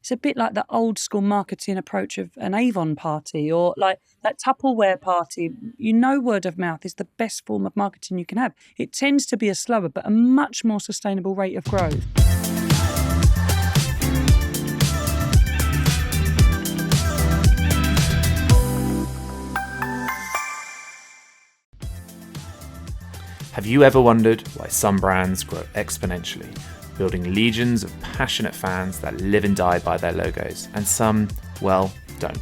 it's a bit like the old school marketing approach of an Avon party or like that Tupperware party. Word of mouth is the best form of marketing you can have. It tends to be a slower but a much more sustainable rate of growth. Have you ever wondered why some brands grow exponentially, building legions of passionate fans that live and die by their logos, and some, well, don't?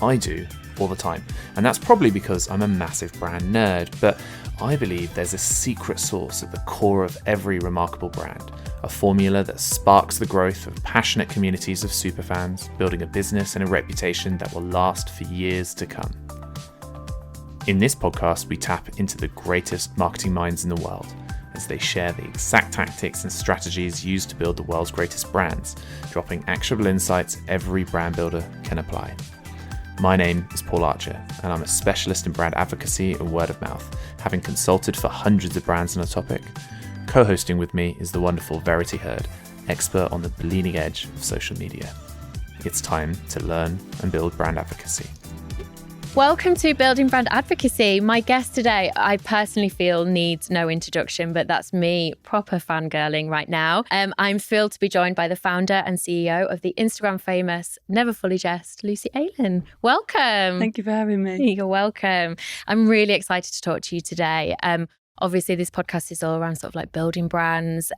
I do, all the time, and that's probably because I'm a massive brand nerd, but I believe there's a secret sauce at the core of every remarkable brand, a formula that sparks the growth of passionate communities of superfans, building a business and a reputation that will last for years to come. In this podcast, we tap into the greatest marketing minds in the world as they share the exact tactics and strategies used to build the world's greatest brands, dropping actionable insights every brand builder can apply. My name is Paul Archer, and I'm a specialist in brand advocacy and word of mouth, having consulted for hundreds of brands on a topic. Co-hosting with me is the wonderful Verity, expert on the bleeding edge of social media. It's time to learn and build brand advocacy. Welcome to Building Brand Advocacy. My guest today, I personally feel needs no introduction, but that's me proper fangirling right now. I'm thrilled to be joined by the founder and CEO of the Instagram famous Never Fully Dressed, Lucy Aylen. Welcome. Thank you for having me. You're welcome. I'm really excited to talk to you today. Obviously, this podcast is all around sort of like building brands.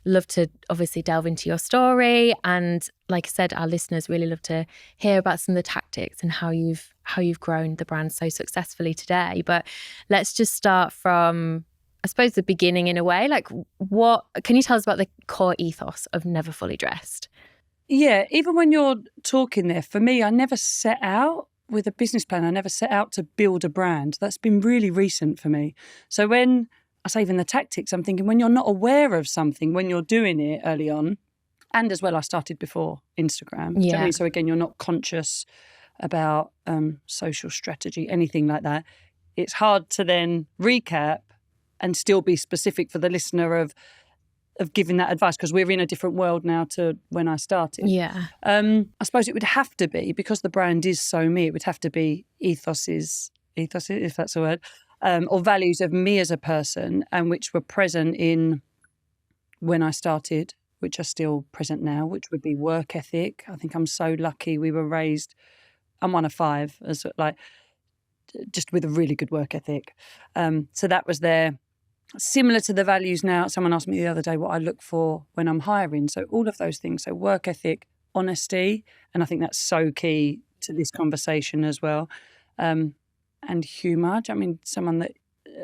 Love to obviously delve into your story. And like I said, our listeners really love to hear about some of the tactics and how you've grown the brand so successfully today. But let's just start from, I suppose, the beginning in a way. Like, what can you tell us about the core ethos of Never Fully Dressed? Yeah, even when you're talking there, for me, I never set out with a business plan. I never set out to build a brand. That's been really recent for me. So when I say even the tactics, I'm thinking when you're not aware of something, when you're doing it early on, and as well, I started before Instagram. Do you know what I mean? So again, you're not conscious about social strategy, anything like that. It's hard to then recap and still be specific for the listener of giving that advice, because we're in a different world now to when I started. Yeah. I suppose it would have to be, because the brand is so me, it would have to be ethoses, if that's a word, or values of me as a person, and which were present in when I started, which are still present now, which would be work ethic. I think I'm so lucky we were raised, I'm one of five, as like just with a really good work ethic. So that was there. Similar to the values now, someone asked me the other day what I look for when I'm hiring. So all of those things. So work ethic, honesty, and I think that's so key to this conversation as well. And humour. I mean, someone that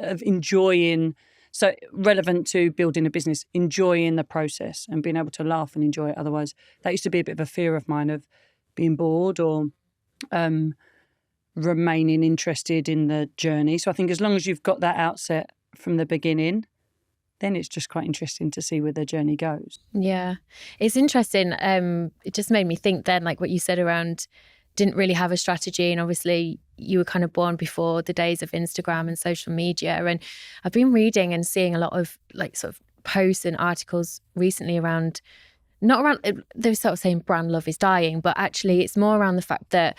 of enjoying, so relevant to building a business, enjoying the process and being able to laugh and enjoy it. Otherwise, that used to be a bit of a fear of mine, of being bored or remaining interested in the journey. So I think as long as you've got that outset from the beginning, then it's just quite interesting to see where the journey goes. Yeah, it's interesting. It just made me think then, like what you said around didn't really have a strategy, and obviously you were kind of born before the days of Instagram and social media. And I've been reading and seeing a lot of like sort of posts and articles recently around, not around, they're sort of saying brand love is dying, but actually it's more around the fact that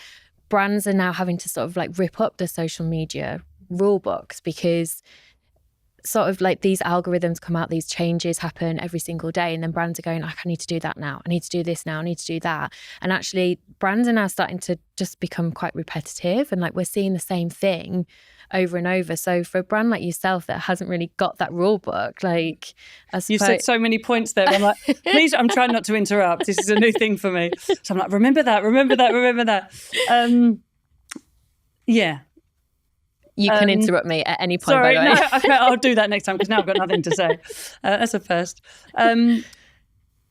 brands are now having to sort of like rip up the social media rule books, because sort of like these algorithms come out, these changes happen every single day, and then brands are going, I need to do that now, I need to do this now, I need to do that. And actually brands are now starting to just become quite repetitive, and like we're seeing the same thing over and over. So for a brand like yourself that hasn't really got that rule book, like you said so many points there. I'm like, please, I'm trying not to interrupt. This is a new thing for me. So I'm like, remember that. Yeah. You can interrupt me at any point, sorry, by the way. No, I'll do that next time, because now I've got nothing to say. That's a first.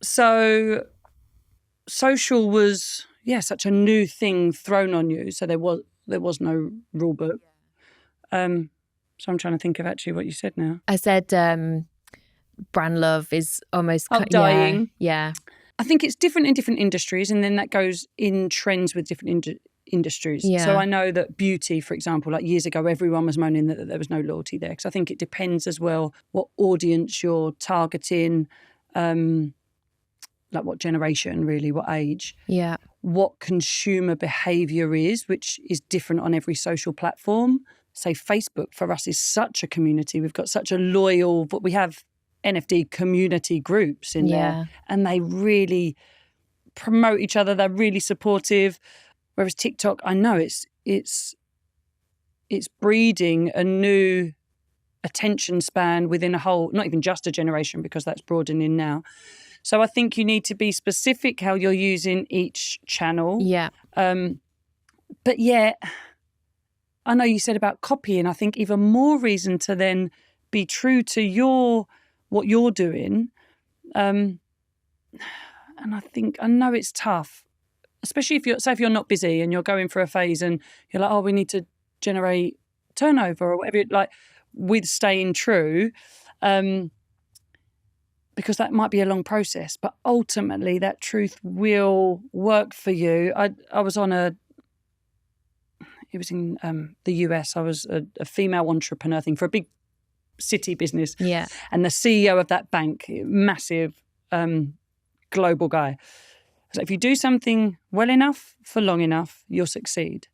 So social was, such a new thing thrown on you. So there was no rule book. So I'm trying to think of actually what you said now. I said brand love is almost dying. Yeah. I think it's different in different industries, and then that goes in trends with different industries. Yeah. So I know that beauty, for example, like years ago, everyone was moaning that there was no loyalty there, because I think it depends as well what audience you're targeting. like what generation really, what age, Yeah. what consumer behaviour is, which is different on every social platform. Say Facebook for us is such a community. We've got such a loyal, but we have NFD community groups in there, and they really promote each other. They're really supportive. Whereas TikTok, I know it's breeding a new attention span within a whole, not even just a generation, because that's broadening now. So I think you need to be specific how you're using each channel. Yeah. But yeah, I know you said about copying. I think even more reason to then be true to what you're doing. And I know it's tough, especially if you're not busy and you're going through a phase and you're like, oh, we need to generate turnover or whatever, like with staying true, because that might be a long process, but ultimately that truth will work for you. I was on it was in the US. I was a female entrepreneur thing for a big city business. Yeah. And the CEO of that bank, massive global guy. So if you do something well enough for long enough, you'll succeed.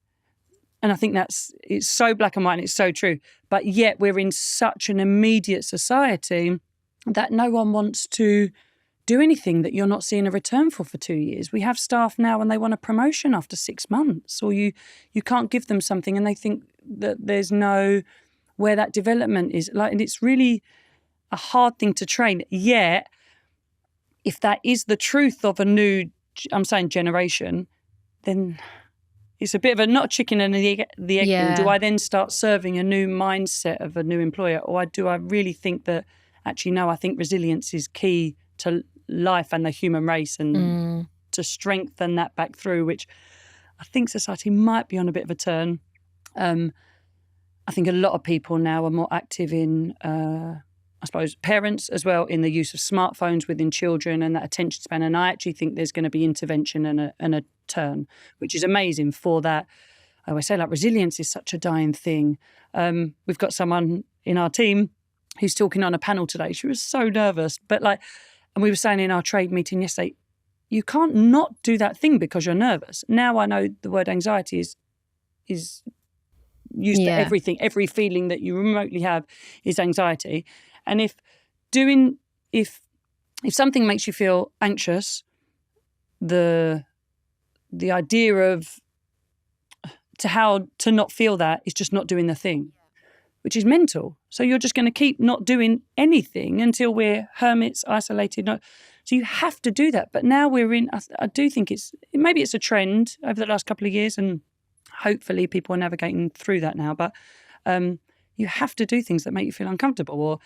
And I think it's so black and white and it's so true. But yet we're in such an immediate society that no one wants to do anything that you're not seeing a return for 2 years. We have staff now and they want a promotion after 6 months, or you can't give them something and they think that there's no where that development is. Like, and it's really a hard thing to train. Yet, if that is the truth of a new, I'm saying generation, then it's a bit of a not chicken and the egg thing. Do I then start serving a new mindset of a new employer, or do I really think that actually no? I think resilience is key to life and the human race, and to strengthen that back through, which I think society might be on a bit of a turn. I think a lot of people now are more active in, I suppose, parents as well, in the use of smartphones within children and that attention span. And I actually think there's going to be intervention and a turn, which is amazing for that. I always say, like, resilience is such a dying thing. We've got someone in our team who's talking on a panel today. She was so nervous, but and we were saying in our trade meeting yesterday, you can't not do that thing because you're nervous. Now I know the word anxiety is used for everything. Every feeling that you remotely have is anxiety. And if something makes you feel anxious, the idea of how to not feel that is just not doing the thing, which is mental. So you're just going to keep not doing anything until we're hermits, isolated. So you have to do that. But now we're in, I do think maybe it's a trend over the last couple of years, and hopefully people are navigating through that now. But you have to do things that make you feel uncomfortable.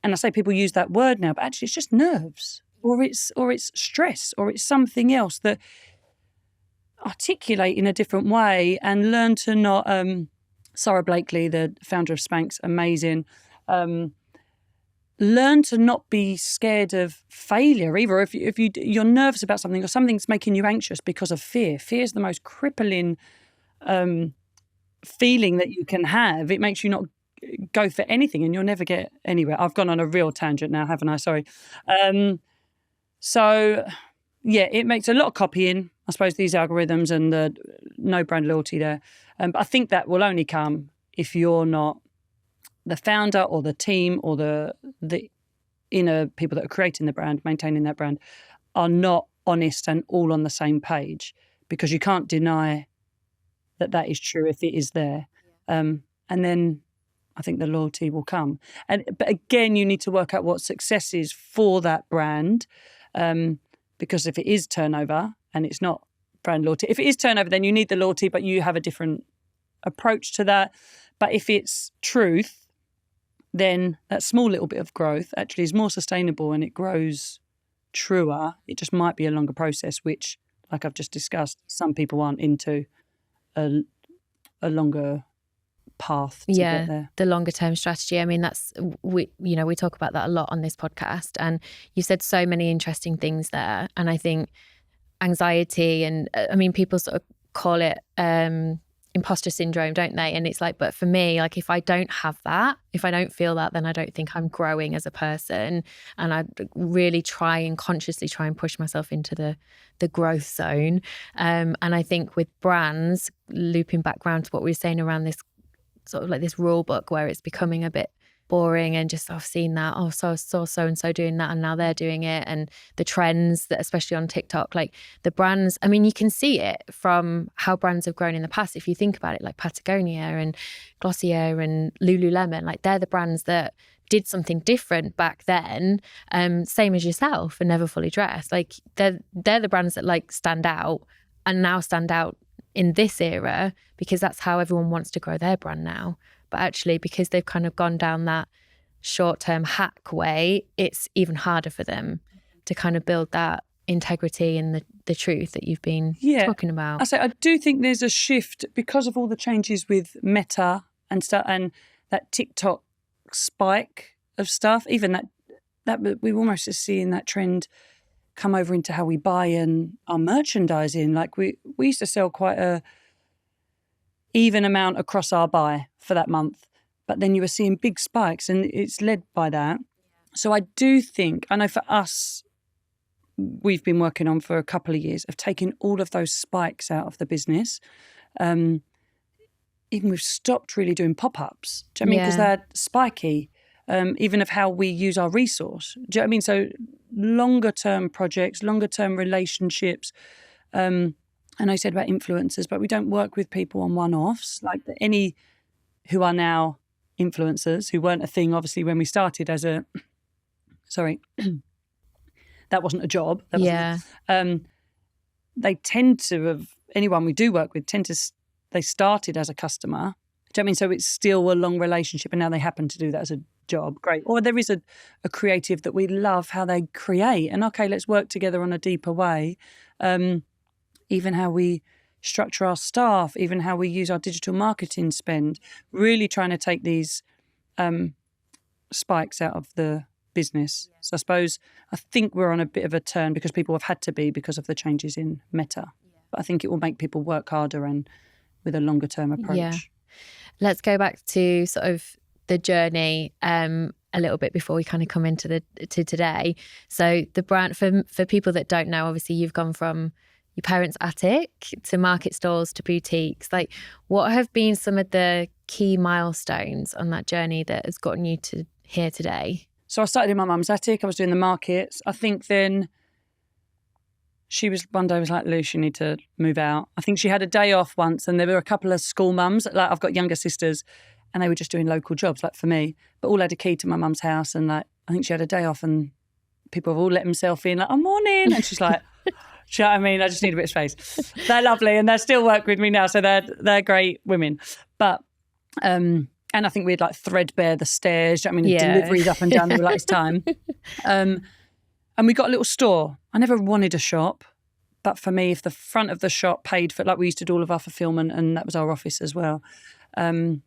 And I say people use that word now, but actually it's just nerves, or it's stress, or it's something else that articulate in a different way, and learn to not. Sarah Blakely, the founder of Spanx, amazing. Learn to not be scared of failure either. If you're nervous about something, or something's making you anxious because of fear. Fear is the most crippling feeling that you can have. It makes you not go for anything, and you'll never get anywhere. I've gone on a real tangent now, haven't I? Sorry. So, yeah, it makes a lot of copying, I suppose, these algorithms and the no brand loyalty there. But I think that will only come if you're not the founder or the team or the inner people that are creating the brand, maintaining that brand, are not honest and all on the same page, because you can't deny that is true if it is there. And then I think the loyalty will come. But again, you need to work out what success is for that brand, because if it is turnover and it's not brand loyalty, if it is turnover, then you need the loyalty, but you have a different approach to that. But if it's truth, then that small little bit of growth actually is more sustainable and it grows truer. It just might be a longer process, which, like I've just discussed, some people aren't into a longer path to get there. The longer term strategy. I mean, we talk about that a lot on this podcast, and you said so many interesting things there. And I think anxiety, and I mean, people sort of call it imposter syndrome, don't they? And it's like, but for me, like if I don't have that, if I don't feel that, then I don't think I'm growing as a person. And I really consciously try and push myself into the growth zone. And I think with brands, looping back around to what we were saying around this sort of like this rule book where it's becoming a bit boring and just I've seen that, so and so doing that and now they're doing it, and the trends that especially on TikTok, like the brands, I mean you can see it from how brands have grown in the past. If you think about it, like Patagonia and Glossier and Lululemon, like they're the brands that did something different back then, same as yourself, and Never Fully Dressed. Like they're the brands that like stand out and now stand out in this era because that's how everyone wants to grow their brand now. But actually, because they've kind of gone down that short-term hack way, it's even harder for them to kind of build that integrity and the truth that you've been talking about. I do think there's a shift because of all the changes with Meta and stuff, and that TikTok spike of stuff. Even that we're almost just seeing that trend come over into how we buy and our merchandising. Like we used to sell quite a even amount across our buy for that month, but then you were seeing big spikes and it's led by that. So I do think, I know for us, we've been working on for a couple of years of taking all of those spikes out of the business. Even we've stopped really doing pop-ups. Do you know what I mean? Because they're spiky, even of how we use our resource. Do you know what I mean? So longer term projects, longer term relationships. I know you said about influencers, but we don't work with people on one-offs. Like any who are now influencers, who weren't a thing, obviously, when we started as a... Sorry. That wasn't a job. They tend to have... Anyone we do work with they started as a customer. Do you know what I mean? So it's still a long relationship and now they happen to do that as a job. Great. Or there is a creative that we love how they create. And okay, let's work together on a deeper way. Even how we structure our staff, even how we use our digital marketing spend, really trying to take these spikes out of the business. So I think we're on a bit of a turn because people have had to be because of the changes in Meta. But I think it will make people work harder and with a longer term approach. Yeah. Let's go back to sort of the journey a little bit before we kind of come into to today. So the brand, for people that don't know, obviously you've gone from your parents' attic to market stalls to boutiques. Like, what have been some of the key milestones on that journey that has gotten you to here today? So I started in my mum's attic. I was doing the markets. I think then she was one day was like, Luce, you need to move out. I think she had a day off once, and there were a couple of school mums. Like I've got younger sisters, and they were just doing local jobs, like for me, but all had a key to my mum's house. And like I think she had a day off, and people have all let themselves in. Like, oh, morning, and she's like. Do you know what I mean? I just need a bit of space. They're lovely and they still work with me now. So they're great women. But, and I think we'd like threadbare the stairs. Do you know what I mean? Deliveries up and down. They were like, it's time. And we got a little store. I never wanted a shop. But for me, if the front of the shop paid for, like we used to do all of our fulfillment and that was our office as well. And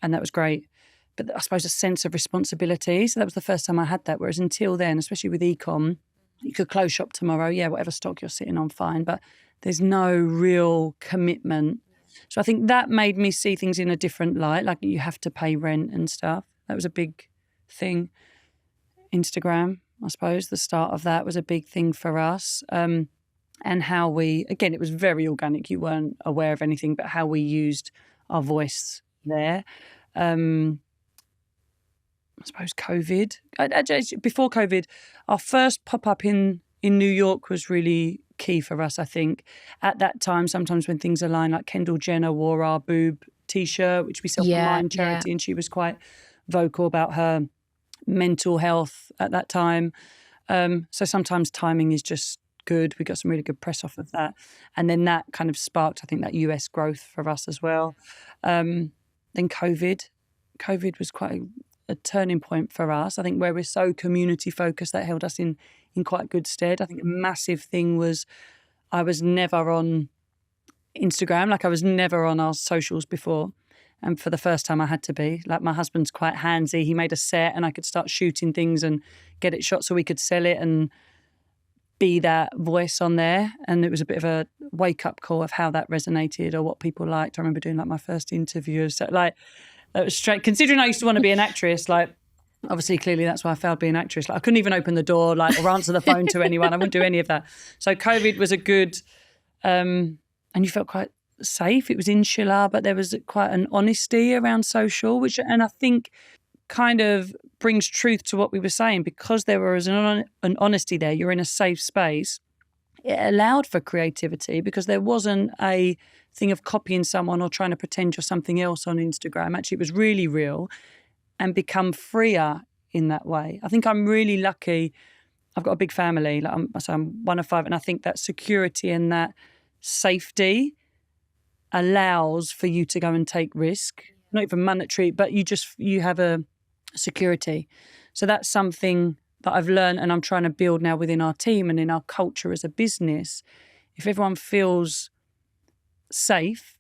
that was great. But I suppose a sense of responsibility. So that was the first time I had that. Whereas until then, especially with e-com, you could close shop tomorrow, whatever stock you're sitting on, fine. But there's no real commitment. So I think that made me see things in a different light, like you have to pay rent and stuff. That was a big thing. Instagram, I suppose, the start of that was a big thing for us. And how we, again, it was very organic. You weren't aware of anything, but how we used our voice there. I suppose COVID. Before COVID, our first pop-up in New York was really key for us, I think. At that time, sometimes when things align, like Kendall Jenner wore our boob T-shirt, which we sell for Mind Charity, and she was quite vocal about her mental health at that time. So sometimes timing is just good. We got some really good press off of that. And then that kind of sparked, I think, that US growth for us as well. Then COVID was quite a turning point for us. I think where we're so community focused, that held us in quite good stead. I think a massive thing was I was never on Instagram, like I was never on our socials before. And for the first time I had to be. Like my husband's quite handsy. He made a set and I could start shooting things and get it shot so we could sell it and be that voice on there. And it was a bit of a wake-up call of how that resonated or what people liked. I remember doing like my first interview. So like, that was straight, considering I used to want to be an actress, like, obviously, clearly that's why I failed being an actress. Like, I couldn't even open the door, like, or answer the phone to anyone. I wouldn't do any of that. So COVID was a good, and you felt quite safe. It was insular, but there was quite an honesty around social, and I think kind of brings truth to what we were saying, because there was an honesty there. You're in a safe space. It allowed for creativity because there wasn't a thing of copying someone or trying to pretend you're something else on Instagram. Actually, it was really real and become freer in that way. I think I'm really lucky. I've got a big family. Like I'm one of 5, and I think that security and that safety allows for you to go and take risk, not even monetary, but you have a security. So that's something that I've learned, and I'm trying to build now within our team and in our culture as a business. If everyone feels safe,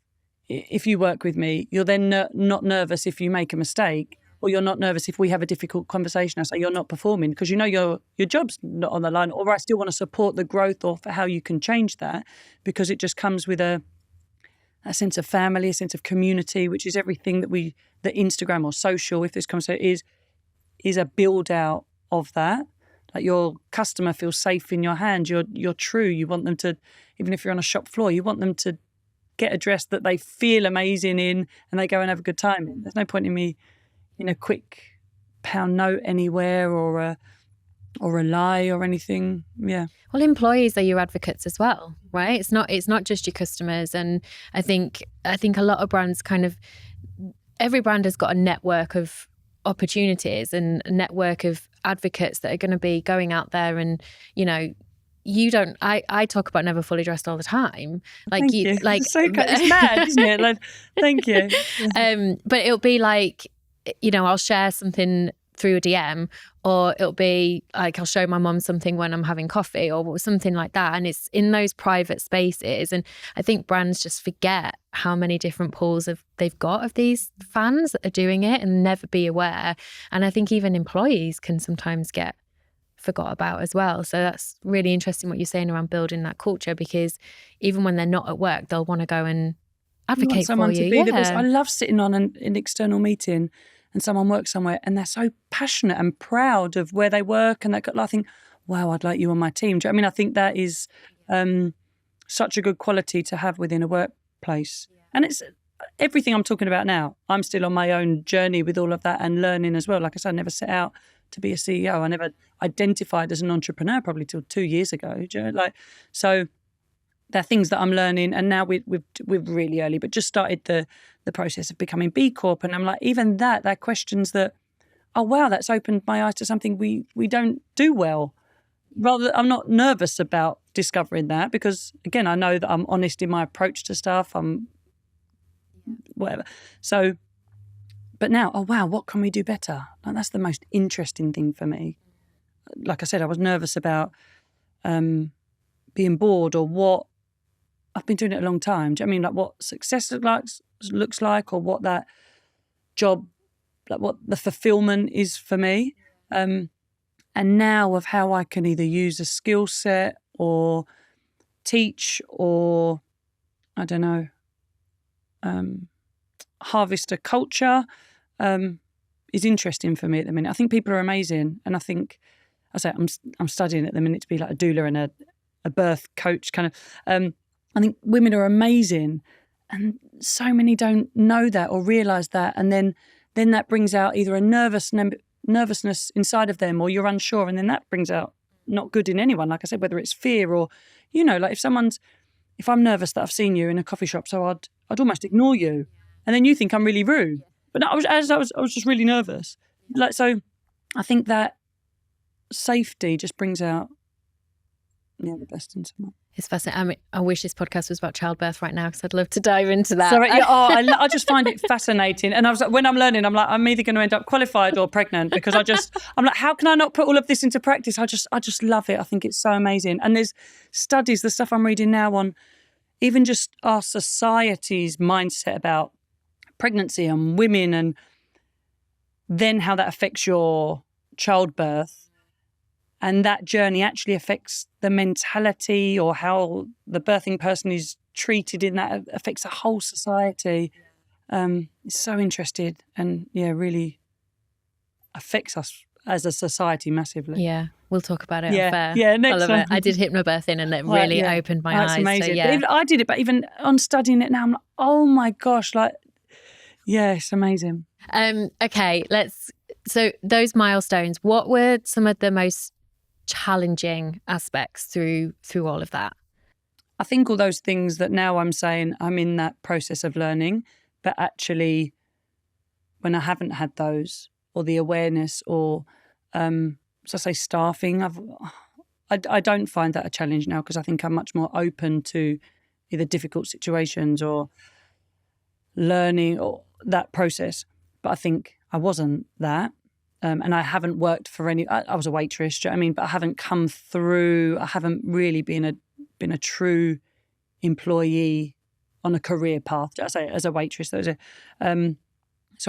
if you work with me, you're then not nervous if you make a mistake, or you're not nervous if we have a difficult conversation. I say you're not performing because you know your job's not on the line, or I still want to support the growth or for how you can change that, because it just comes with a sense of family, a sense of community, which is everything that Instagram or social, if this comes to it, is a build out of that. Like, your customer feels safe in your hands. You're true. You want them to, even if you're on a shop floor, you want them to get a dress that they feel amazing in and they go and have a good time in. There's no point in me in a quick pound note anywhere or a lie or anything. Yeah. Well, employees are your advocates as well, right? It's not just your customers. And I think a lot of brands every brand has got a network of opportunities and a network of advocates that are going to be going out there, and I talk about never fully dressed all the time. Like, thank you. Like, it's mad, isn't it? Like, thank you. But it'll be like, I'll share something through a DM, or it'll be like I'll show my mum something when I'm having coffee or something like that. And it's in those private spaces. And I think brands just forget how many different pools they've got of these fans that are doing it and never be aware. And I think even employees can sometimes get forgot about as well. So that's really interesting what you're saying around building that culture, because even when they're not at work, they'll want to go and advocate someone for you. To be I love sitting on an external meeting and someone works somewhere and they're so passionate and proud of where they work, and I think, wow, I'd like you on my team. Do you know what I mean? I think that is such a good quality to have within a workplace. Yeah. And it's everything I'm talking about now. I'm still on my own journey with all of that and learning as well. Like I said, I never set out to be a CEO. I never identified as an entrepreneur probably till 2 years ago. Do you know? So there are things that I'm learning, and now we're really early, but just started the process of becoming B Corp, and I'm like, even they're questions that, oh wow, that's opened my eyes to something we don't do well. Rather, I'm not nervous about discovering that, because again, I know that I'm honest in my approach to stuff. I'm whatever. So, but now, oh wow, what can we do better? Like, that's the most interesting thing for me. Like I said, I was nervous about being bored, or what. I've been doing it a long time. Do you know what I mean? Like, what success looks like, or what that job, like what the fulfillment is for me. And now of how I can either use a skill set or teach, or I don't know, harvest a culture is interesting for me at the minute. I think people are amazing, and I think I'm studying at the minute to be like a doula and a birth coach kind of. I think women are amazing, and so many don't know that or realise that, and then that brings out either a nervousness inside of them, or you're unsure, and then that brings out not good in anyone. Like I said, whether it's fear or, like if I'm nervous that I've seen you in a coffee shop, so I'd almost ignore you, and then you think I'm really rude, but no, I was just really nervous. Like, so I think that safety just brings out the best in someone. It's fascinating. I mean, I wish this podcast was about childbirth right now, because I'd love to dive into that. Sorry, I just find it fascinating. And I was like, when I'm learning, I'm like, I'm either going to end up qualified or pregnant, because I'm like, how can I not put all of this into practice? I just love it. I think it's so amazing. And there's studies, the stuff I'm reading now on even just our society's mindset about pregnancy and women, and then how that affects your childbirth. And that journey actually affects the mentality or how the birthing person is treated in that, affects the whole society. It's so interested and, really affects us as a society massively. Yeah, we'll talk about it Yeah, on Fair. yeah, next I love one. it. I did hypnobirthing and it really opened my eyes. That's amazing. So, yeah. But even, I did it, but even on studying it now, I'm like, oh my gosh, it's amazing. Okay, so those milestones, what were some of the most challenging aspects through all of that? I think all those things that now I'm saying I'm in that process of learning, but actually when I haven't had those or the awareness or, staffing, I don't find that a challenge now because I think I'm much more open to either difficult situations or learning or that process. But I think I wasn't that. And I haven't worked for I was a waitress, do you know what I mean? But I haven't come through, I haven't really been a true employee on a career path, as a waitress. So I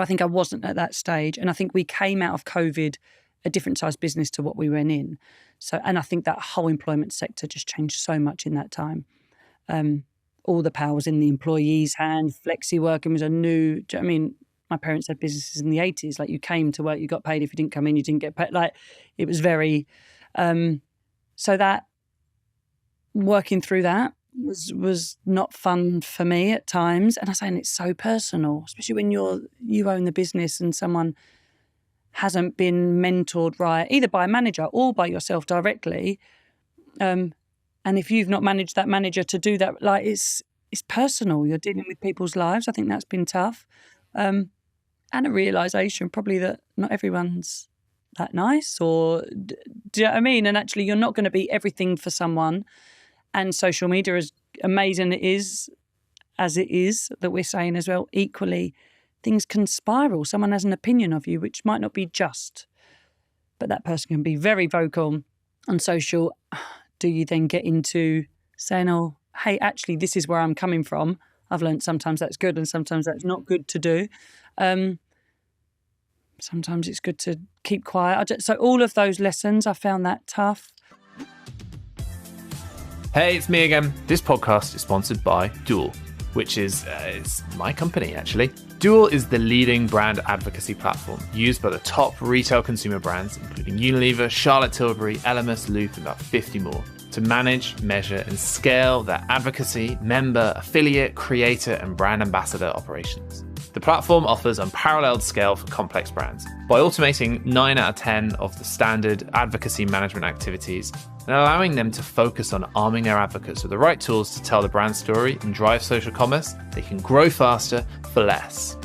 think I wasn't at that stage. And I think we came out of COVID a different size business to what we went in. So, and I think that whole employment sector just changed so much in that time. All the power was in the employee's hand. Flexi working was a new, do you know what I mean? My parents had businesses in the 80s. Like, you came to work, you got paid. If you didn't come in, you didn't get paid. Like, it was very, so that working through that was not fun for me at times. And I'm saying it's so personal, especially when you own the business and someone hasn't been mentored right, either by a manager or by yourself directly. And if you've not managed that manager to do that, like, it's personal. You're dealing with people's lives. I think that's been tough. And a realisation probably that not everyone's that nice, or do you know what I mean? And actually you're not going to be everything for someone. And social media, as amazing as it is that we're saying as well, equally things can spiral. Someone has an opinion of you which might not be just, but that person can be very vocal on social. Do you then get into saying, oh, hey, actually this is where I'm coming from. I've learned sometimes that's good and sometimes that's not good to do. Sometimes it's good to keep quiet. So all of those lessons, I found that tough. Hey, it's me again. This podcast is sponsored by Doula, which is it's my company, actually. Doula is the leading brand advocacy platform used by the top retail consumer brands, including Unilever, Charlotte Tilbury, Elemis, Loop, and about 50 more, to manage, measure, and scale their advocacy, member, affiliate, creator, and brand ambassador operations. The platform offers unparalleled scale for complex brands by automating 9 out of 10 of the standard advocacy management activities and allowing them to focus on arming their advocates with the right tools to tell the brand story and drive social commerce. They can grow faster for less.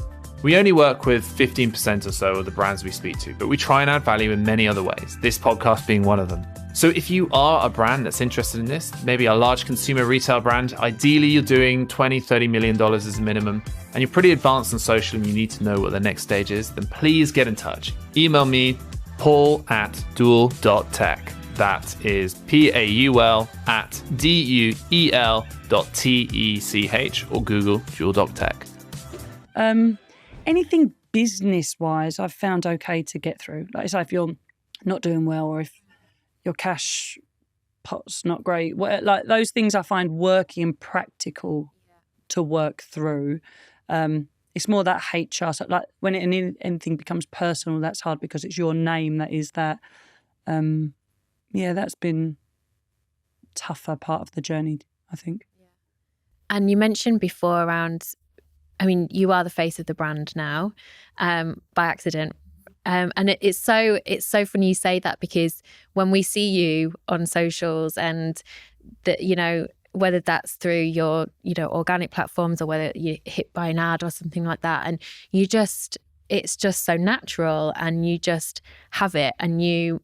We only work with 15% or so of the brands we speak to, but we try and add value in many other ways, this podcast being one of them. So if you are a brand that's interested in this, maybe a large consumer retail brand, ideally you're doing $20, $30 million as a minimum, and you're pretty advanced on social and you need to know what the next stage is, then please get in touch. Email me, paul@duel.tech. That is paul@duel.tech, or Google duel.tech. Anything business-wise, I've found okay to get through. Like I say, if you're not doing well or if your cash pot's not great, like those things I find working and practical to work through. It's more that HR, so like when anything becomes personal, that's hard because it's your name that is that. That's been tougher part of the journey, I think. And you mentioned before around, I mean, you are the face of the brand now, by accident. And it's so funny you say that, because when we see you on socials and that, you know, whether that's through your, you know, organic platforms or whether you hit by an ad or something like that, and it's just so natural and you just have it, and you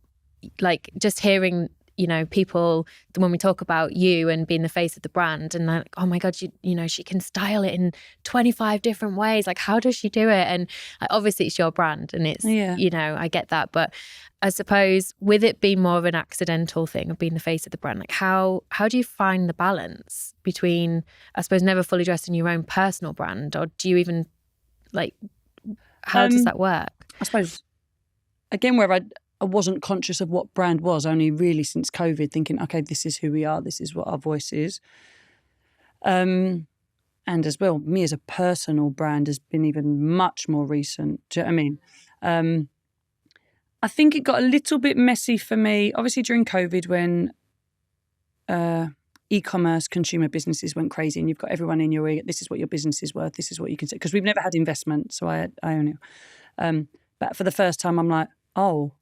like just hearing, you know, people when we talk about you and being the face of the brand and like, oh my God, you know, she can style it in 25 different ways. Like, how does she do it? And obviously it's your brand and it's, you know, I get that. But I suppose with it being more of an accidental thing of being the face of the brand, like how do you find the balance between, I suppose, never fully dressed in your own personal brand, or do you even like, how does that work? I suppose, again, where I wasn't conscious of what brand was, only really since COVID, thinking, okay, this is who we are, this is what our voice is. And as well, me as a personal brand has been even much more recent. Do you know what I mean? I think it got a little bit messy for me, obviously during COVID when e-commerce consumer businesses went crazy and you've got everyone in your ear, this is what your business is worth, this is what you can say. Because we've never had investment, so I own it. But for the first time, I'm like, oh,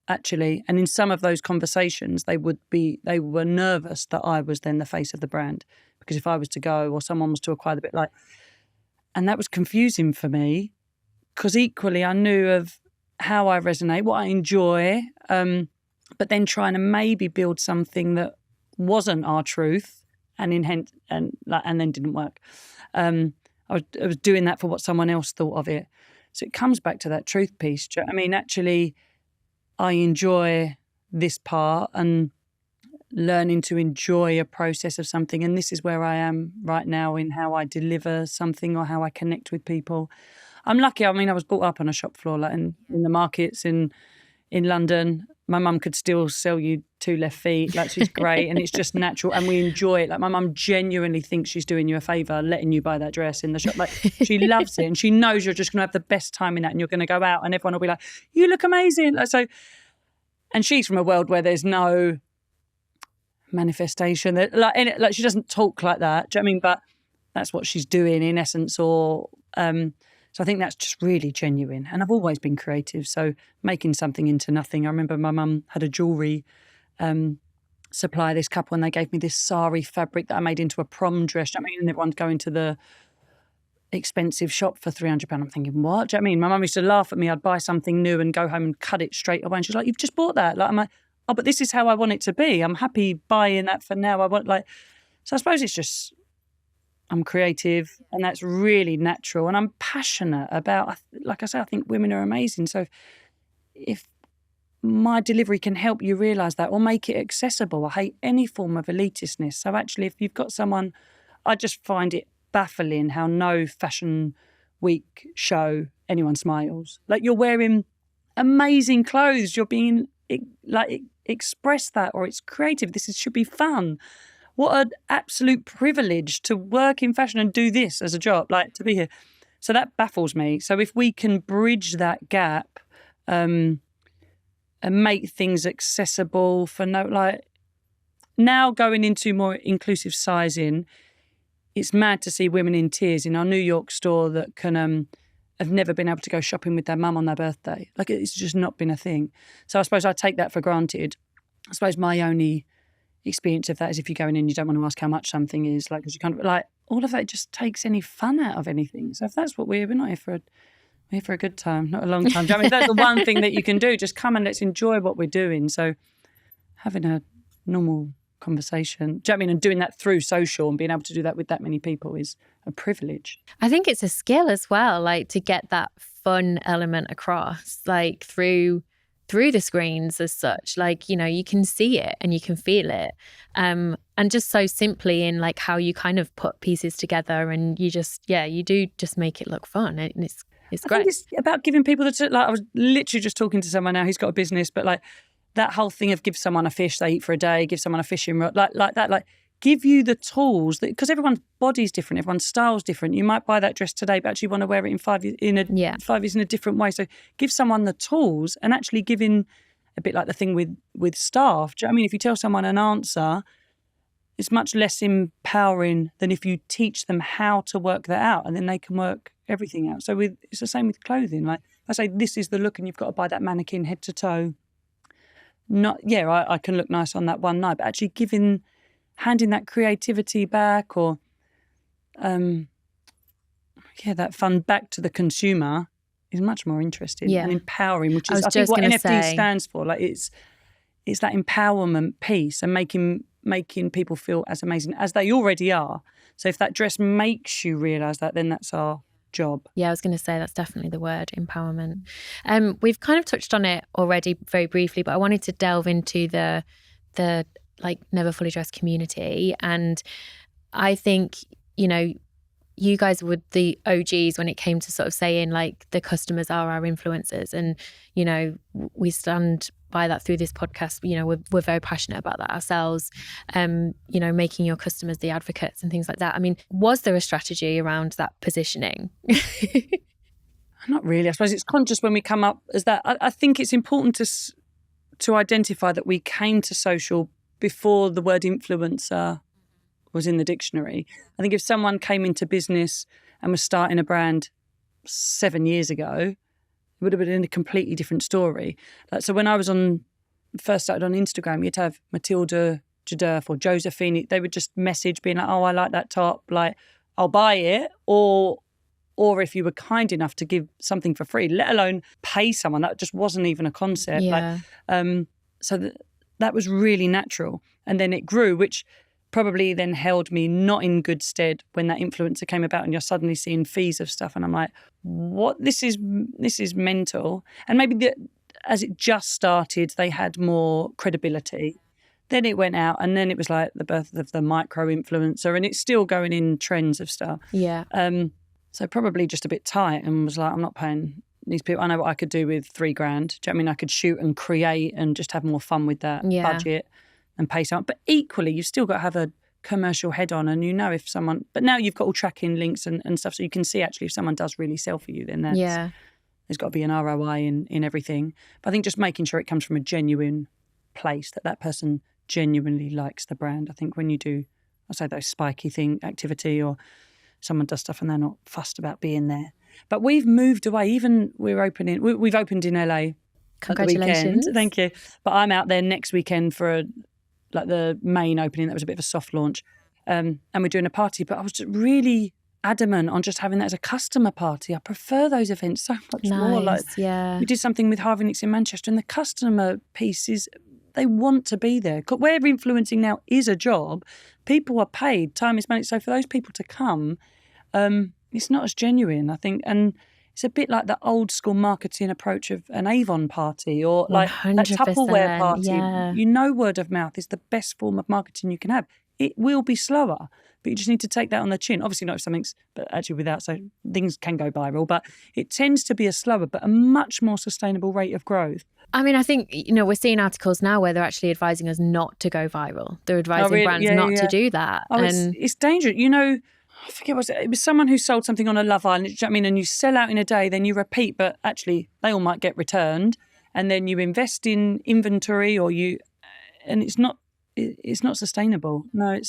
actually. And in some of those conversations, they were nervous that I was then the face of the brand. Because if I was to go or someone was to acquire the bit, like, and that was confusing for me because equally I knew of how I resonate, what I enjoy, but then trying to maybe build something that wasn't our truth and then didn't work. I was doing that for what someone else thought of it. So it comes back to that truth piece. Do you know what I mean? Actually, I enjoy this part and learning to enjoy a process of something. And this is where I am right now in how I deliver something or how I connect with people. I'm lucky. I mean, I was brought up on a shop floor, like in the markets in London. My mum could still sell you 2 left feet. Like, she's great and it's just natural and we enjoy it. Like, my mum genuinely thinks she's doing you a favour letting you buy that dress in the shop. Like, she loves it and she knows you're just going to have the best time in that and you're going to go out and everyone will be like, you look amazing. Like, so, and she's from a world where there's no manifestation. Like she doesn't talk like that. Do you know what I mean? But that's what she's doing in essence. Or so I think that's just really genuine. And I've always been creative. So making something into nothing. I remember my mum had a jewellery supply, this couple, and they gave me this sari fabric that I made into a prom dress. Do you know what I mean? And everyone's going to the expensive shop for £300. I'm thinking, what? Do you know what I mean? My mum used to laugh at me. I'd buy something new and go home and cut it straight away. And she's like, you've just bought that. Like, I'm like, oh, but this is how I want it to be. I'm happy buying that for now. So I suppose it's just, I'm creative and that's really natural and I'm passionate about, like I say, I think women are amazing. So if my delivery can help you realise that or make it accessible, I hate any form of elitistness. So actually, if you've got someone, I just find it baffling how no fashion week show anyone smiles. Like, you're wearing amazing clothes, you're being express that, or it's creative, should be fun. What an absolute privilege to work in fashion and do this as a job, like to be here. So that baffles me. So if we can bridge that gap and make things accessible for now going into more inclusive sizing, it's mad to see women in tears in our New York store that can have never been able to go shopping with their mum on their birthday. Like, it's just not been a thing. So I suppose I take that for granted. I suppose my only experience of that is if you're going in, you don't want to ask how much something is, like, because you kind of like all of that just takes any fun out of anything. So if that's what we're not here for, we're here for a good time, not a long time. I mean, that's the one thing that you can do. Just come and let's enjoy what we're doing. So having a normal conversation, do you know what I mean? And doing that through social and being able to do that with that many people is a privilege. I think it's a skill as well, like to get that fun element across, like through the screens as such. Like, you know, you can see it and you can feel it. And just so simply in like how you kind of put pieces together and you do just make it look fun. And it's great. I think it's about giving people I was literally just talking to someone now who's got a business, but like that whole thing of give someone a fish they eat for a day, give someone a fishing rod, like that, like give you the tools that, because everyone's body's different, everyone's style's different. You might buy that dress today, but actually want to wear it in 5 years in a different way. So give someone the tools and actually giving a bit like the thing with staff. Do you know what I mean? If you tell someone an answer, it's much less empowering than if you teach them how to work that out and then they can work everything out. So it's the same with clothing. Like I say, this is the look and you've got to buy that mannequin head to toe. I can look nice on that one night, but actually handing that creativity back or that fun back to the consumer is much more interesting and empowering, which is I think what NFT stands for. Like it's that empowerment piece and making people feel as amazing as they already are. So if that dress makes you realise that, then that's our job. Yeah, I was going to say that's definitely the word, empowerment. We've kind of touched on it already very briefly, but I wanted to delve into the like never fully dressed community. And I think, you know, you guys were the OGs when it came to sort of saying like the customers are our influencers, and you know, we stand by that through this podcast. You know, we're very passionate about that ourselves. You know, making your customers the advocates and things like that. I mean, was there a strategy around that positioning? Not really. I suppose it's conscious when we come up as that. I think it's important to identify that we came to social before the word influencer was in the dictionary. I think if someone came into business and was starting a brand 7 years ago, it would have been a completely different story. Like, so when I was first started on Instagram, you'd have Matilda Jadurf or Josephine. They would just message being like, "Oh, I like that top. Like, I'll buy it." Or if you were kind enough to give something for free, let alone pay someone, that just wasn't even a concept. Yeah. So that was really natural. And then it grew, which probably then held me not in good stead when that influencer came about and you're suddenly seeing fees of stuff. And I'm like, what? This is mental. And maybe as it just started, they had more credibility. Then it went out, and then it was like the birth of the micro influencer, and it's still going in trends of stuff. Yeah. So probably just a bit tight, and was like, I'm not paying these people. I know what I could do with $3,000. Do you know what I mean? I could shoot and create and just have more fun with that budget and pay someone. But equally, you've still got to have a commercial head on, and you know if someone. But now you've got all tracking links and stuff, so you can see actually if someone does really sell for you, then there's got to be an ROI in everything. But I think just making sure it comes from a genuine place, that person genuinely likes the brand. I think when you do, I say those spiky activity, or someone does stuff and they're not fussed about being there. But we've moved away. Even we've opened in LA. Congratulations. Thank you. But I'm out there next weekend for the main opening. That was a bit of a soft launch. And we're doing a party. But I was just really adamant on just having that as a customer party. I prefer those events so much more. Like, we did something with Harvey Nicks in Manchester, and the customer piece is, they want to be there. Where influencing now is a job, people are paid, time is money. So for those people to come, it's not as genuine, I think. And it's a bit like the old school marketing approach of an Avon party or like 100%, that Tupperware party. yeah. You know, word of mouth is the best form of marketing you can have. It will be slower, but you just need to take that on the chin. Obviously not if something's, but actually without, so things can go viral, but it tends to be a slower but a much more sustainable rate of growth. I mean, I think, you know, we're seeing articles now where they're actually advising us not to go viral. They're advising brands not to do that. And it's dangerous. You know, I forget it was someone who sold something on a Love Island. Do you know what I mean? And you sell out in a day, then you repeat, but actually they all might get returned. And then you invest in inventory, and it's not sustainable. No, and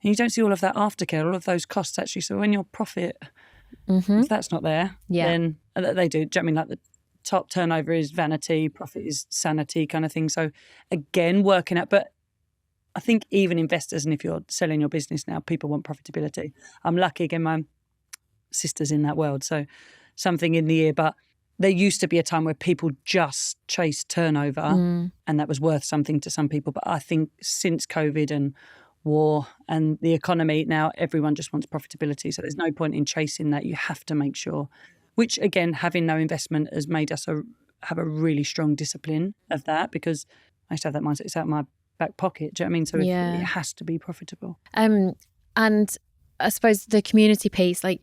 you don't see all of that aftercare, all of those costs actually. So when your profit, if that's not there, then they do. Do you know what I mean? Like the top turnover is vanity, profit is sanity kind of thing. So again, working out, but I think even investors, and if you're selling your business now, people want profitability. I'm lucky, again, my sister's in that world, so something in the ear. But there used to be a time where people just chased turnover and that was worth something to some people. But I think since COVID and war and the economy, now everyone just wants profitability. So there's no point in chasing that. You have to make sure, which again, having no investment has made us have a really strong discipline of that, because I used to have that mindset. It's out of my back pocket. Do you know what I mean? So it has to be profitable. And I suppose the community piece, like,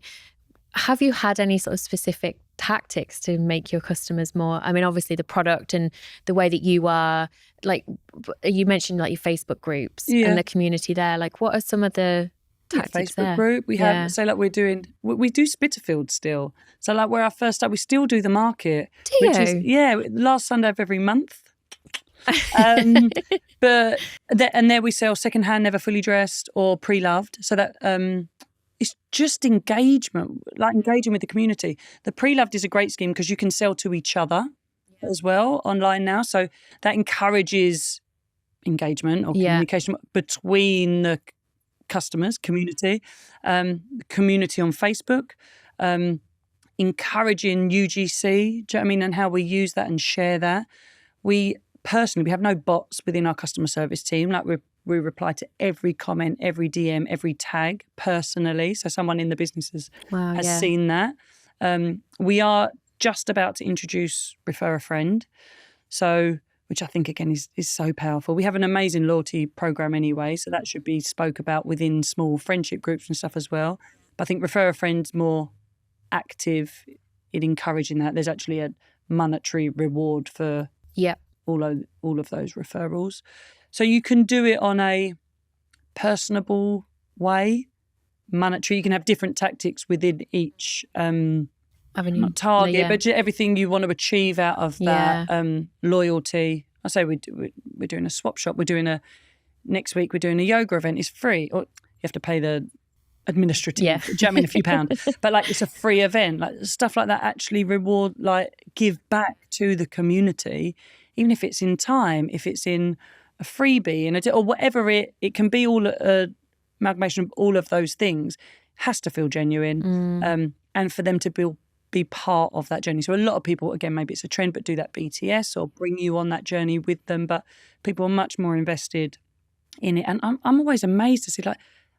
have you had any sort of specific tactics to make your customers more? I mean, obviously the product and the way that you are, like you mentioned, like your Facebook groups and the community there. Like, what are some of the tactics Facebook there? group we have, so like we do Spitalfields still. So like where I first started, we still do the market. Do you? Last Sunday of every month. But there we sell secondhand, never fully dressed or pre-loved. So that it's just engagement, like engaging with the community. The pre-loved is a great scheme because you can sell to each other as well online now. So that encourages engagement or communication between the customers, community on Facebook, encouraging UGC, do you know what I mean, and how we use that and share that. We have no bots within our customer service team. Like we reply to every comment, every DM, every tag personally. So someone in the business has seen that. We are just about to introduce Refer a Friend. So, which I think again is so powerful. We have an amazing loyalty program anyway, so that should be spoke about within small friendship groups and stuff as well. But I think Refer a Friend's more active in encouraging that. There's actually a monetary reward for all of those referrals. So you can do it on a personable way, monetary. You can have different tactics within each Avenue. target, but everything you want to achieve out of that loyalty. I say we're doing a swap shop. Next week we're doing a yoga event. It's free, or you have to pay the administrative. Yeah. Do you know what I mean? A few pounds, but like it's a free event. Like stuff like that actually reward, like give back to the community, even if it's in time, if it's in a freebie or whatever it can be. All amalgamation of all of those things has to feel genuine, and for them to be part of that journey. So a lot of people, again, maybe it's a trend, but do that BTS or bring you on that journey with them. But people are much more invested in it, and I'm always amazed to see, like,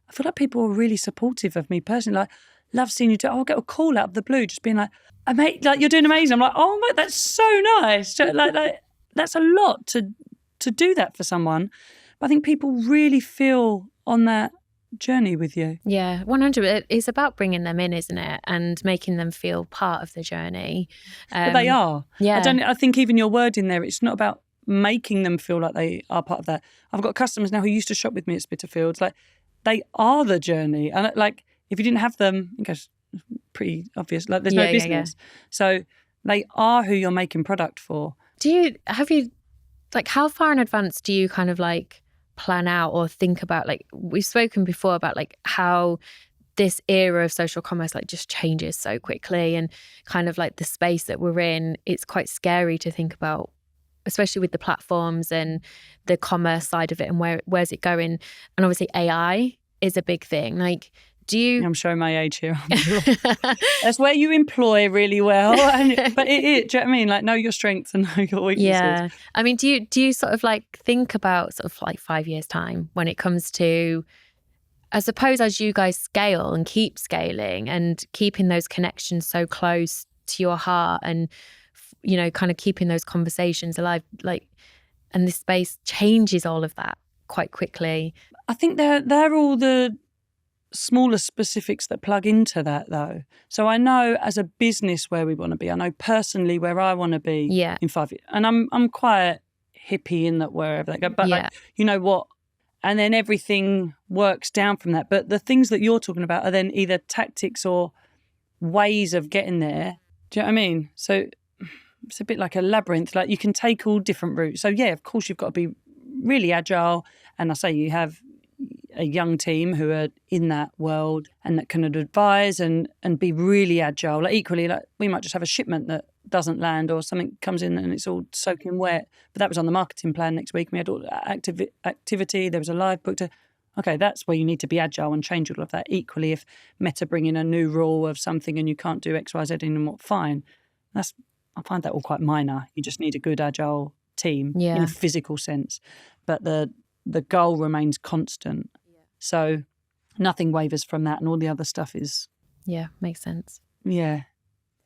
I feel like people are really supportive of me personally. Like, love seeing you do. I'll get a call out of the blue, just being like, "Mate, like you're doing amazing." I'm like, "Oh my, that's so nice." So, like that's a lot to do that for someone. But I think people really feel on that journey with you. Yeah, 100%. It's about bringing them in, isn't it, and making them feel part of the journey. But they are. Yeah. I think even your word in there, it's not about making them feel like they are part of that. I've got customers now who used to shop with me at Spitalfields. Like, they are the journey, and like if you didn't have them, I guess pretty obvious. Like, there's no business. So they are who you're making product for. How far in advance do you kind of like plan out or think about, like, we've spoken before about like how this era of social commerce like just changes so quickly, and kind of like the space that we're in, it's quite scary to think about, especially with the platforms and the commerce side of it, and where's it going. And obviously AI is a big thing. Like, do you... I'm showing my age here. That's where you employ really well. But do you know what I mean? Like, know your strengths and know your weaknesses. Yeah. I mean, do you sort of like think about sort of like 5 years time when it comes to, I suppose, as you guys scale and keep scaling and keeping those connections so close to your heart, and, you know, kind of keeping those conversations alive, like, and this space changes all of that quite quickly. I think they're all the smaller specifics that plug into that, though. So I know as a business where we want to be. I know personally where I want to be in 5 years. And I'm quite hippie in that wherever they go. But like, you know what? And then everything works down from that. But the things that you're talking about are then either tactics or ways of getting there. Do you know what I mean? So it's a bit like a labyrinth. Like, you can take all different routes. So yeah, of course you've got to be really agile. And I say you have a young team who are in that world and that can advise and be really agile. Like, equally, like, we might just have a shipment that doesn't land, or something comes in and it's all soaking wet. But that was on the marketing plan next week. We had all activity. There was a live booked. Okay, that's where you need to be agile and change all of that. Equally, if Meta bring in a new rule of something and you can't do X, Y, Z anymore, fine. I find that all quite minor. You just need a good agile team in a physical sense. But the goal remains constant. So nothing wavers from that, and all the other stuff is... Yeah, makes sense. Yeah,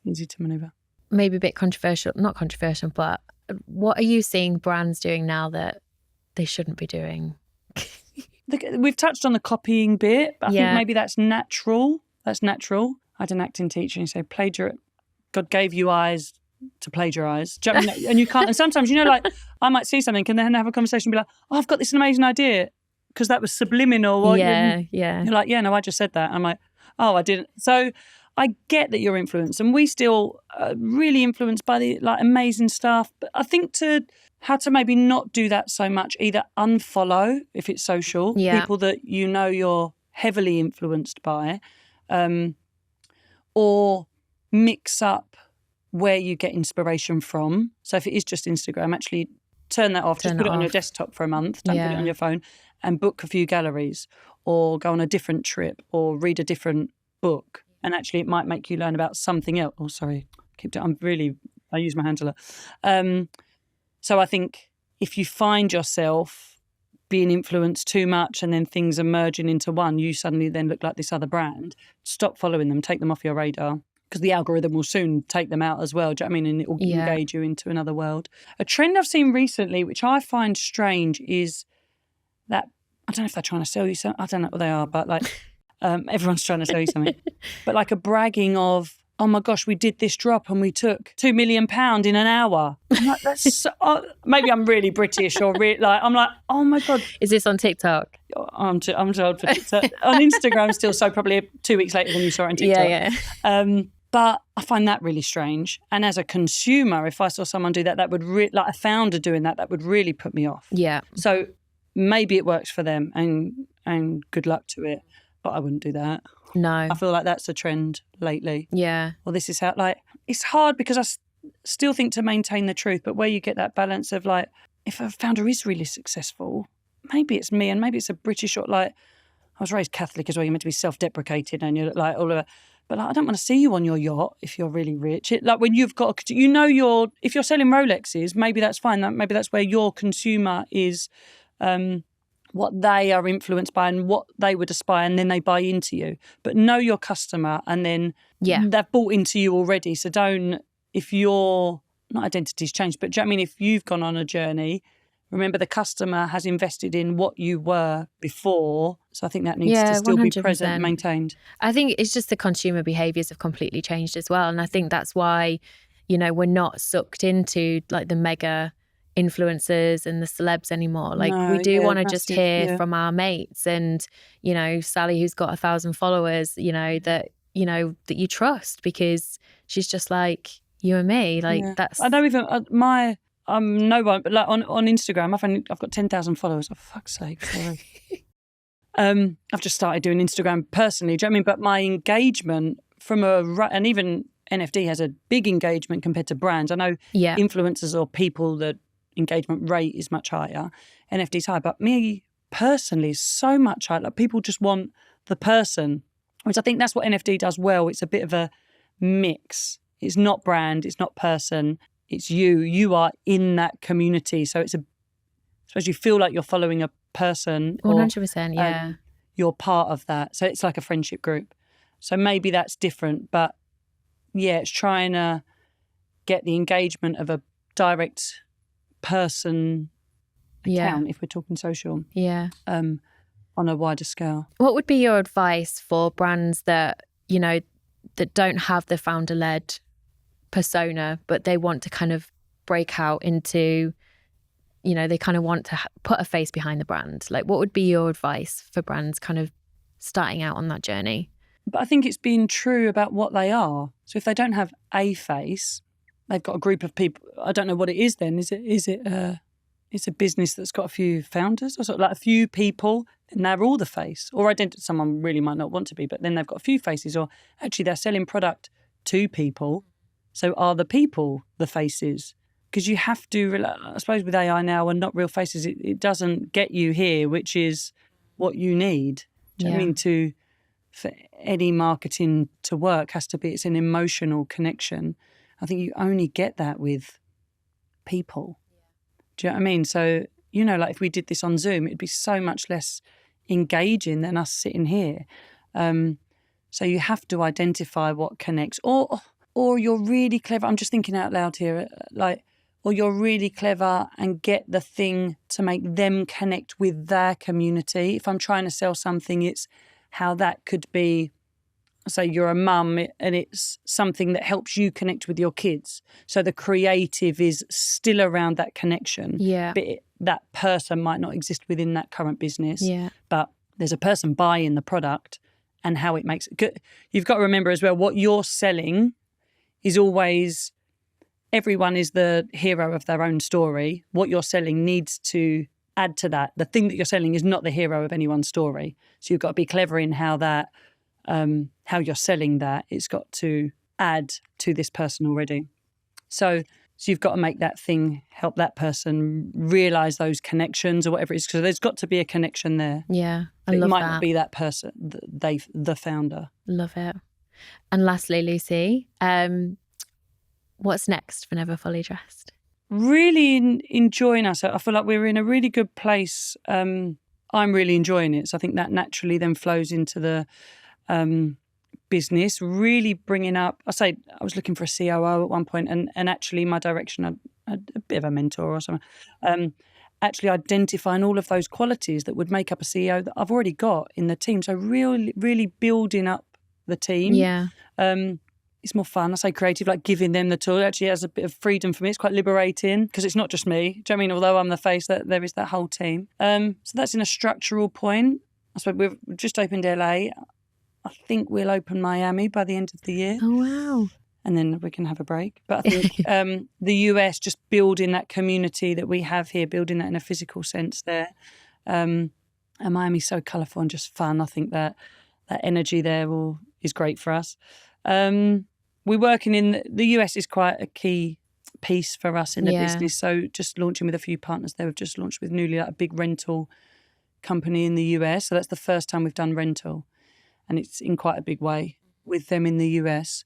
easy to manoeuvre. Maybe a bit controversial, not controversial, but what are you seeing brands doing now that they shouldn't be doing? We've touched on the copying bit, but I think maybe that's natural. That's natural. I had an acting teacher and he said, God gave you eyes to plagiarise. Do you know what I mean? And you can't. And sometimes, you know, like, I might see something and then have a conversation and be like, "Oh, I've got this amazing idea," because that was subliminal. Or you're like, "Yeah, no, I just said that." And I'm like, "Oh, I didn't." So I get that you're influenced, and we still are really influenced by the like amazing stuff. But I think how to maybe not do that so much. Either unfollow if it's social, people that you know you're heavily influenced by, or mix up where you get inspiration from. So if it is just Instagram, actually turn that off. Just put it on your desktop for a month. Don't put it on your phone, and book a few galleries, or go on a different trip, or read a different book. And actually it might make you learn about something else. Oh, sorry. I use my hand a lot. So I think if you find yourself being influenced too much and then things are merging into one, you suddenly then look like this other brand. Stop following them. Take them off your radar. Because the algorithm will soon take them out as well. Do you know what I mean? And it will engage you into another world. A trend I've seen recently, which I find strange, is that, I don't know if they're trying to sell you something. I don't know what they are, but like Everyone's trying to sell you something. But like a bragging of, oh my gosh, we did this drop and we took £2 million in an hour. I'm like, that's so, maybe I'm really British or I'm like, oh my God. Is this on TikTok? I'm too old for TikTok. On Instagram still, so probably 2 weeks later than you saw it on TikTok. Yeah. But I find that really strange. And as a consumer, if I saw someone do that, that would like a founder doing that, that would really put me off. Yeah. So maybe it works for them and good luck to it. But I wouldn't do that. No. I feel like that's a trend lately. Yeah. Well, this is how, like, it's hard because I still think to maintain the truth, but where you get that balance of like, if a founder is really successful, maybe it's me and maybe it's a British or like, I was raised Catholic as well, you're meant to be self-deprecating and you're like all of it. But like, I don't want to see you on your yacht if you're really rich. Like when you've got, if you're selling Rolexes, maybe that's fine. Maybe that's where your consumer is, what they are influenced by and what they would aspire, and then they buy into you. But know your customer, and then they've bought into you already. So don't, if your, not identity's changed, but do you know what I mean? If you've gone on a journey, remember the customer has invested in what you were before. So I think that needs to still 100%. be present and maintained. I think it's just the consumer behaviours have completely changed as well. And I think that's why, we're not sucked into like the mega influencers and the celebs anymore. Like we do want to just hear from our mates and, Sally who's got 1,000 followers, that you trust because she's just like you and me. Like that's. I don't even no one, but like on Instagram, I've got 10,000 followers. Oh, fuck's sake, sorry. I've just started doing Instagram personally. Do you know what I mean? But my engagement and even NFD has a big engagement compared to brands. I know influencers or people, the engagement rate is much higher. NFD's high, but me personally is so much higher. Like people just want the person, which I think that's what NFD does well. It's a bit of a mix. It's not brand, it's not person. It's you. You are in that community. So I suppose you feel like you're following a person. 100%, yeah. You're part of that. So it's like a friendship group. So maybe that's different. But yeah, it's trying to get the engagement of a direct person account, if we're talking social. Yeah. On a wider scale. What would be your advice for brands that, that don't have the founder-led persona, but they want to kind of break out into, they kind of want to put a face behind the brand? Like, what would be your advice for brands kind of starting out on that journey? But I think it's being true about what they are. So if they don't have a face, they've got a group of people. I don't know what it is then. Is it it's a business that's got a few founders or sort of like a few people, and they're all the face. Or someone really might not want to be, but then they've got a few faces, or actually they're selling product to people. So are the people the faces? Because you have to, I suppose with AI now and not real faces, it doesn't get you here, which is what you need. Do you know what I mean? For any marketing to work it's an emotional connection. I think you only get that with people. Do you know what I mean? So, like if we did this on Zoom, it'd be so much less engaging than us sitting here. So you have to identify what connects. Or you're really clever. I'm just thinking out loud here, or you're really clever and get the thing to make them connect with their community. If I'm trying to sell something, it's how that could be, say you're a mum and it's something that helps you connect with your kids. So the creative is still around that connection. Yeah. But that person might not exist within that current business. Yeah. But there's a person buying the product and how it makes it good. You've got to remember as well, what you're selling is always, everyone is the hero of their own story. What you're selling needs to add to that. The thing that you're selling is not the hero of anyone's story. So you've got to be clever in how you're selling that. It's got to add to this person already. So you've got to make that thing help that person realise those connections or whatever it is. So there's got to be a connection there. Yeah, I love that. It might not be that person, the founder. Love it. And lastly, Lucy, what's next for Never Fully Dressed? Really enjoying us. I feel like we're in a really good place. I'm really enjoying it. So I think that naturally then flows into the business, really bringing up, I was looking for a COO at one point and actually my direction, I had a bit of a mentor or something. actually identifying all of those qualities that would make up a CEO that I've already got in the team. So really building up the team. Yeah. It's more fun. I say creative, like giving them the tool. Actually, it has a bit of freedom for me. It's quite liberating because it's not just me. Do you know what I mean? Although I'm the face, that there is that whole team. So that's in a structural point. I suppose we've just opened LA. I think we'll open Miami by the end of the year. Oh, wow. And then we can have a break. But I think the US, just building that community that we have here, building that in a physical sense there. And Miami's so colourful and just fun. I think that energy there is great for us. We're working in the US is quite a key piece for us in the business. So just launching with a few partners there. We've just launched with Newly, like a big rental company in the US. So that's the first time we've done rental. And it's in quite a big way with them in the US.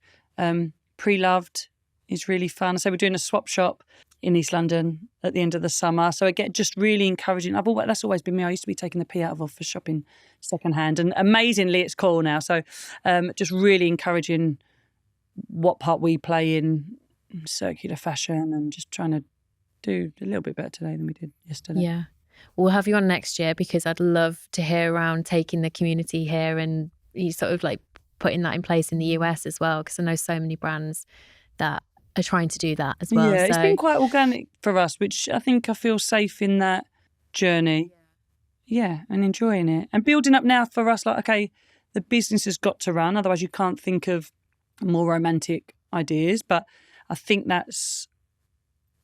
Pre-loved is really fun. So we're doing a swap shop in East London at the end of the summer. So again, just really encouraging. That's always been me. I used to be taking the pee out of for shopping secondhand, and amazingly, it's cool now. So just really encouraging what part we play in circular fashion and just trying to do a little bit better today than we did yesterday. Yeah. We'll have you on next year because I'd love to hear around taking the community here and you sort of like putting that in place in the US as well, because I know so many brands that are trying to do that as well. Yeah, it's been quite organic for us, which I think I feel safe in that journey. Yeah, and enjoying it. And building up now for us, like, okay, the business has got to run, otherwise you can't think of more romantic ideas. But I think that's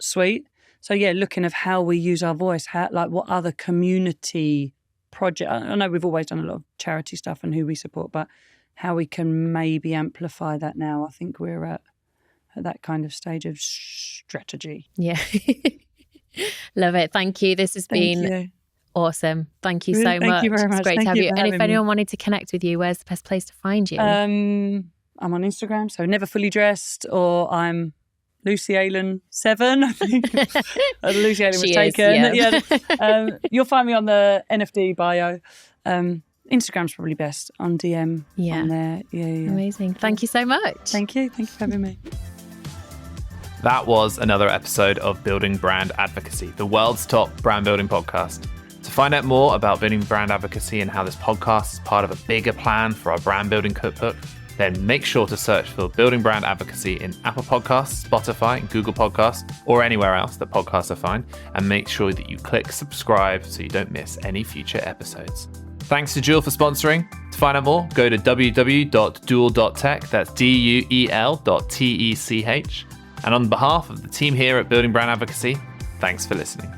sweet. So yeah, looking at how we use our voice, what other community project. I know we've always done a lot of charity stuff and who we support, but how we can maybe amplify that now. I think we're at that kind of stage of strategy. Yeah. Love it. Thank you. This has been awesome. Thank you so much. Thank you very much. It's great to have you. And if anyone wanted to connect with you, where's the best place to find you? I'm on Instagram, so Never Fully Dressed, or I'm Lucy Aylen 7, I think. Lucy Aylen was taken. You'll find me on the NFD bio. Instagram's probably best, on DM on there. Yeah. Amazing. Thank you so much. Thank you. Thank you for having me. That was another episode of Building Brand Advocacy, the world's top brand building podcast. To find out more about building brand advocacy and how this podcast is part of a bigger plan for our brand building cookbook, then make sure to search for Building Brand Advocacy in Apple Podcasts, Spotify, Google Podcasts, or anywhere else that podcasts are found, and make sure that you click subscribe so you don't miss any future episodes. Thanks to Duel for sponsoring. To find out more, go to www.duel.tech, that's duel.tech. And on behalf of the team here at Building Brand Advocacy, thanks for listening.